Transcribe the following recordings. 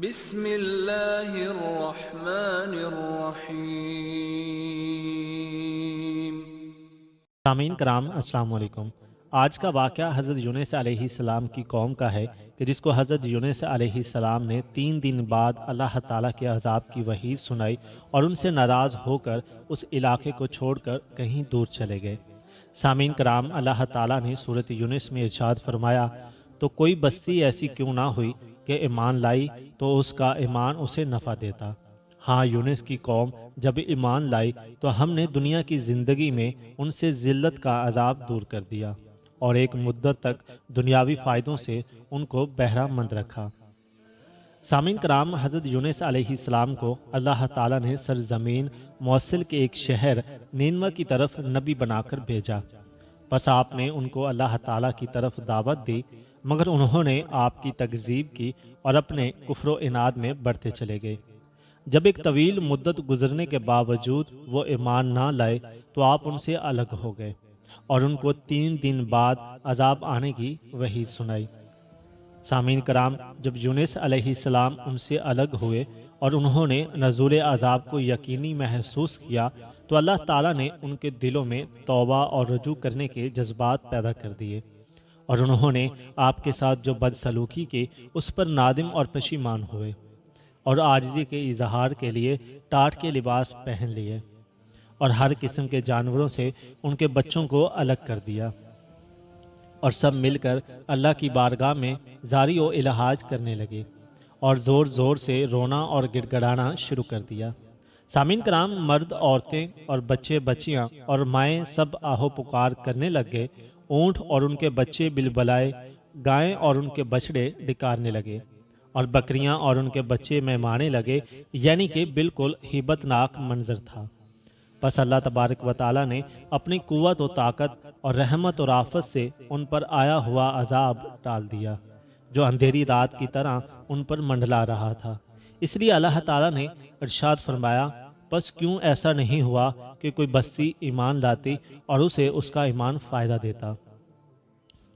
بسم اللہ الرحمن الرحیم۔ سامعین کرام السلام علیکم۔ آج کا واقعہ حضرت یونس علیہ السلام کی قوم کا ہے کہ جس کو حضرت یونس علیہ السلام نے 3 دن بعد اللہ تعالیٰ کے عذاب کی وحی سنائی اور ان سے ناراض ہو کر اس علاقے کو چھوڑ کر کہیں دور چلے گئے۔ سامعین کرام، اللہ تعالیٰ نے سورۃ یونس میں ارشاد فرمایا، تو کوئی بستی ایسی کیوں نہ ہوئی کہ ایمان لائی تو اس کا ایمان اسے نفع دیتا۔ ہاں، یونس کی قوم جب ایمان لائی تو ہم نے دنیا کی زندگی میں ان سے ذلت کا عذاب دور کر دیا اور ایک مدت تک دنیاوی فائدوں سے ان کو بہرہ مند رکھا۔ سامعین کرام، حضرت یونس علیہ السلام کو اللہ تعالیٰ نے سرزمین موصل کے ایک شہر نینوہ کی طرف نبی بنا کر بھیجا۔ پس آپ نے ان کو اللہ تعالیٰ کی طرف دعوت دی، مگر انہوں نے آپ کی تکذیب کی اور اپنے کفر و عناد میں بڑھتے چلے گئے۔ جب ایک طویل مدت گزرنے کے باوجود وہ ایمان نہ لائے تو آپ ان سے الگ ہو گئے اور ان کو 3 دن بعد عذاب آنے کی وحی سنائی۔ سامعین کرام، جب یونس علیہ السلام ان سے الگ ہوئے اور انہوں نے نزول عذاب کو یقینی محسوس کیا تو اللہ تعالیٰ نے ان کے دلوں میں توبہ اور رجوع کرنے کے جذبات پیدا کر دیے اور انہوں نے آپ کے ساتھ جو بدسلوکی کی اس پر نادم اور پشیمان ہوئے اور عاجزی کے اظہار کے لیے ٹاٹ کے لباس پہن لیے اور ہر قسم کے جانوروں سے ان کے بچوں کو الگ کر دیا اور سب مل کر اللہ کی بارگاہ میں زاری و الحاج کرنے لگے اور زور زور سے رونا اور گڑ گڑانا شروع کر دیا۔ سامعین کرام، مرد، عورتیں اور بچے بچیاں اور مائیں سب آہو پکار کرنے لگ گئے، اونٹ اور ان کے بچے بلبلائے، گائیں اور ان کے بچڑے ڈکارنے لگے اور بکریاں اور ان کے بچے مہمانے لگے، یعنی کہ بالکل ہیبت ناک منظر تھا۔ پس اللہ تبارک و تعالیٰ نے اپنی قوت و طاقت اور رحمت و رافت سے ان پر آیا ہوا عذاب ٹال دیا جو اندھیری رات کی طرح ان پر منڈلا رہا تھا۔ اس لیے اللہ تعالیٰ نے ارشاد فرمایا، پس کیوں ایسا نہیں ہوا کہ کوئی بستی ایمان لاتی اور اسے اس کا ایمان فائدہ دیتا؟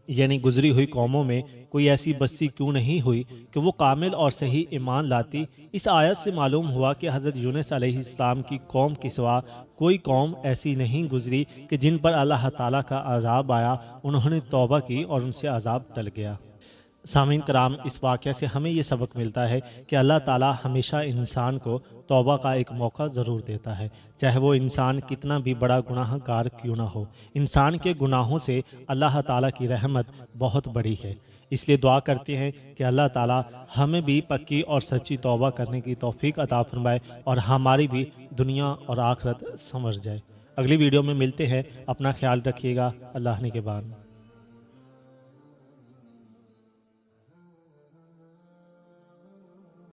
یعنی گزری ہوئی قوموں میں کوئی ایسی بستی کیوں نہیں ہوئی کہ وہ کامل اور صحیح ایمان لاتی؟ اس آیت سے معلوم ہوا کہ حضرت یونس علیہ السلام کی قوم کے سوا کوئی قوم ایسی نہیں گزری کہ جن پر اللہ تعالیٰ کا عذاب آیا، انہوں نے توبہ کی اور ان سے عذاب ٹل گیا۔ سامعین کرام، اس واقعہ سے ہمیں یہ سبق ملتا ہے کہ اللہ تعالیٰ ہمیشہ انسان کو توبہ کا ایک موقع ضرور دیتا ہے، چاہے وہ انسان کتنا بھی بڑا گناہ گار کیوں نہ ہو۔ انسان کے گناہوں سے اللہ تعالیٰ کی رحمت بہت بڑی ہے، اس لیے دعا کرتے ہیں کہ اللہ تعالیٰ ہمیں بھی پکی اور سچی توبہ کرنے کی توفیق عطا فرمائے اور ہماری بھی دنیا اور آخرت سنور جائے۔ اگلی ویڈیو میں ملتے ہیں، اپنا خیال رکھیے گا، اللہ نگہبان۔